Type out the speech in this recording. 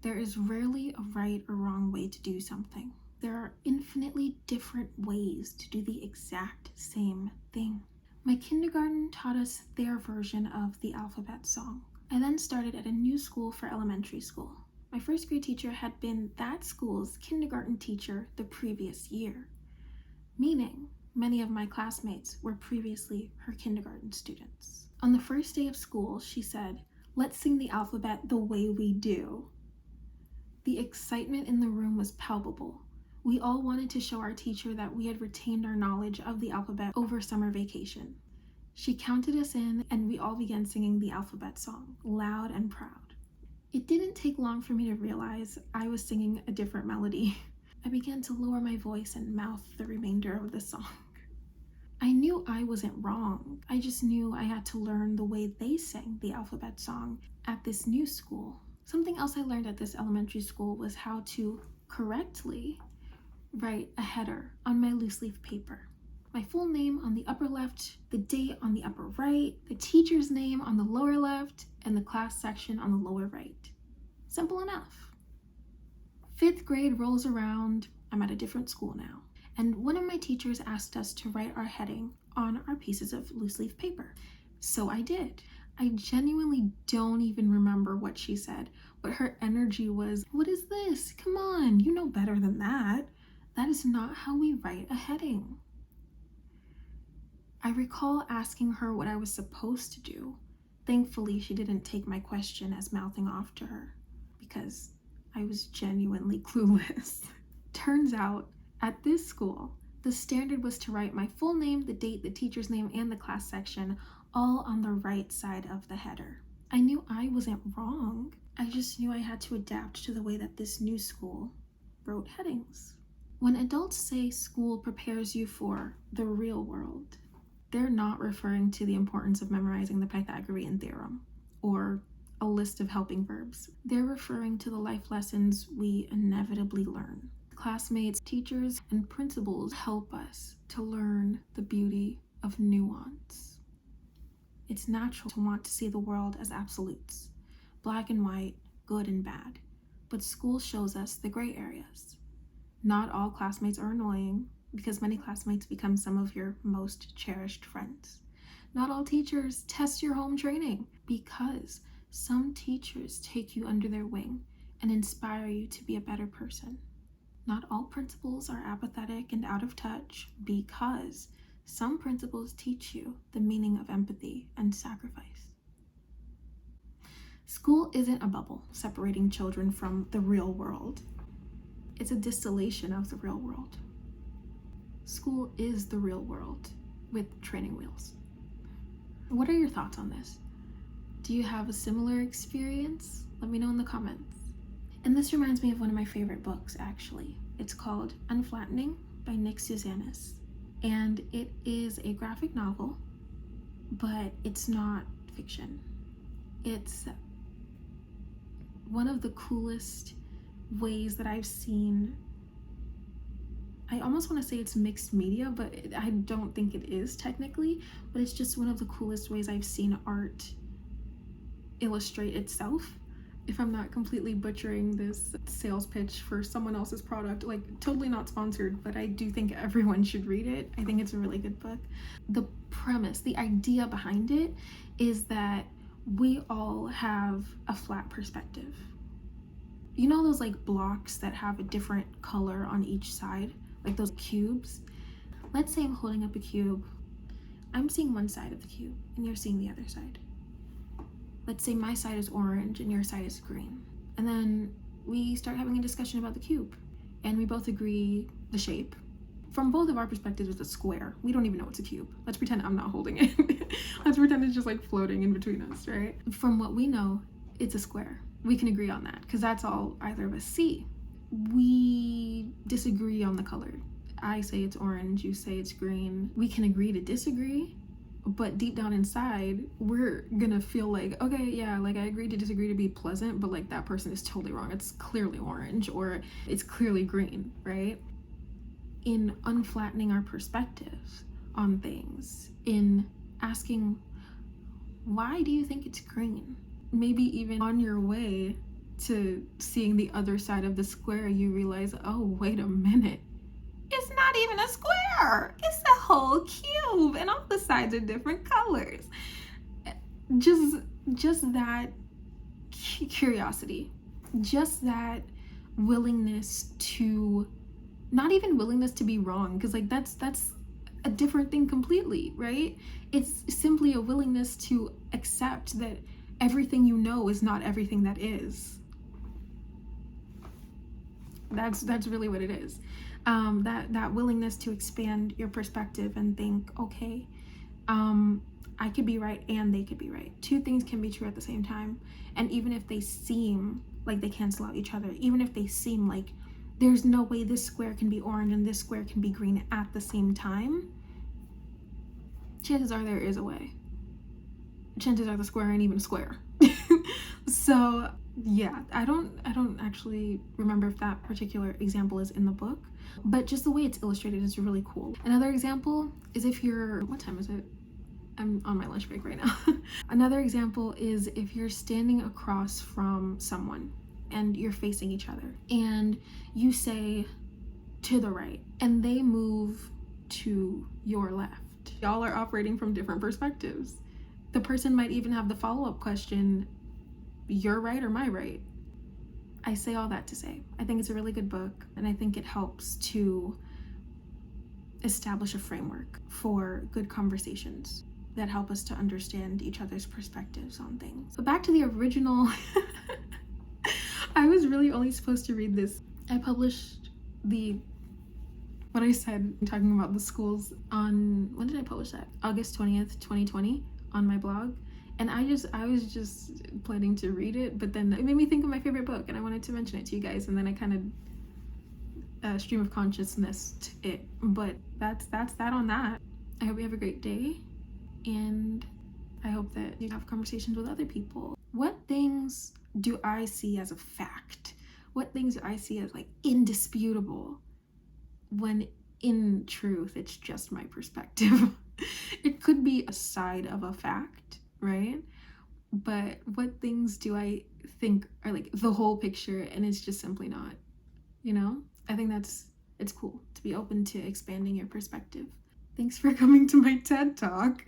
There is rarely a right or wrong way to do something. There are infinitely different ways to do the exact same thing. My kindergarten taught us their version of the alphabet song. I then started at a new school for elementary school. My first grade teacher had been that school's kindergarten teacher the previous year, meaning many of my classmates were previously her kindergarten students. On the first day of school, she said, "Let's sing the alphabet the way we do." The excitement in the room was palpable. We all wanted to show our teacher that we had retained our knowledge of the alphabet over summer vacation. She counted us in, and we all began singing the alphabet song, loud and proud. It didn't take long for me to realize I was singing a different melody. I began to lower my voice and mouth the remainder of the song. I knew I wasn't wrong. I just knew I had to learn the way they sang the alphabet song at this new school. Something else I learned at this elementary school was how to correctly write a header on my loose leaf paper. My full name on the upper left, the date on the upper right, the teacher's name on the lower left, and the class section on the lower right. Simple enough. 5th grade rolls around. I'm at a different school now. And one of my teachers asked us to write our heading on our pieces of loose leaf paper. So I did. I genuinely don't even remember what she said, but her energy was, "What is this? Come on, you know better than that. That is not how we write a heading." I recall asking her what I was supposed to do. Thankfully, she didn't take my question as mouthing off to her, because I was genuinely clueless. Turns out, at this school, the standard was to write my full name, the date, the teacher's name, and the class section all on the right side of the header. I knew I wasn't wrong. I just knew I had to adapt to the way that this new school wrote headings. When adults say school prepares you for the real world, they're not referring to the importance of memorizing the Pythagorean theorem or a list of helping verbs. They're referring to the life lessons we inevitably learn. Classmates, teachers, and principals help us to learn the beauty of nuance. It's natural to want to see the world as absolutes, black and white, good and bad, but school shows us the gray areas. Not all classmates are annoying, because many classmates become some of your most cherished friends. Not all teachers test your home training, because some teachers take you under their wing and inspire you to be a better person. Not all principals are apathetic and out of touch, because some principals teach you the meaning of empathy and sacrifice. School isn't a bubble separating children from the real world. It's a distillation of the real world. School is the real world with training wheels. What are your thoughts on this? Do you have a similar experience? Let me know in the comments. And this reminds me of one of my favorite books, actually. It's called Unflattening by Nick Susanis. And it is a graphic novel, but it's not fiction. It's one of the coolest ways that I've seen. I almost want to say it's mixed media, but I don't think it is technically, but it's just one of the coolest ways I've seen art illustrate itself. If I'm not completely butchering this sales pitch for someone else's product, like totally not sponsored, but I do think everyone should read it. I think it's a really good book. The premise, the idea behind it is that we all have a flat perspective. You know those like blocks that have a different color on each side, like those cubes? Let's say I'm holding up a cube. I'm seeing one side of the cube and you're seeing the other side. Let's say my side is orange and your side is green. And then we start having a discussion about the cube. And we both agree the shape. From both of our perspectives, it's a square. We don't even know it's a cube. Let's pretend I'm not holding it. Let's pretend it's just like floating in between us, right? From what we know, it's a square. We can agree on that because that's all either of us see. We disagree on the color. I say it's orange, you say it's green. We can agree to disagree, but deep down inside, we're gonna feel like, okay, yeah, like I agree to disagree to be pleasant, but like that person is totally wrong. It's clearly orange or it's clearly green, right? In unflattening our perspectives on things, in asking, why do you think it's green? Maybe even on your way to seeing the other side of the square, you realize, oh, wait a minute. It's not even a square. It's a whole cube, and all the sides are different colors. Just that curiosity, just that willingness to, not even willingness to be wrong, because like that's a different thing completely, right? It's simply a willingness to accept that everything you know is not everything that is. That's really what it is. That willingness to expand your perspective and think, okay, I could be right and they could be right. Two things can be true at the same time. And even if they seem like they cancel out each other, even if they seem like there's no way this square can be orange and this square can be green at the same time, chances are there is a way. Chances are the square ain't even a square. So yeah, I don't actually remember if that particular example is in the book, but just the way it's illustrated is really cool. Another example is if you're, what time is it? I'm on my lunch break right now. Another example is if you're standing across from someone and you're facing each other and you say to the right and they move to your left. Y'all are operating from different perspectives. The person might even have the follow-up question, your right or my right? I say all that to say, I think it's a really good book, and I think it helps to establish a framework for good conversations that help us to understand each other's perspectives on things. So back to the original. I was really only supposed to read this. I published what I said talking about the schools on, when did I publish that? August 20th, 2020 on my blog. And I was just planning to read it, but then it made me think of my favorite book and I wanted to mention it to you guys, and then I kind of stream of consciousness it. But that's that on that. I hope you have a great day, and I hope that you have conversations with other people. What things do I see as a fact? What things do I see as like indisputable, when in truth it's just my perspective? It could be a side of a fact, right? But what things do I think are like the whole picture and it's just simply not, you know? I think it's cool to be open to expanding your perspective. Thanks for coming to my TED Talk.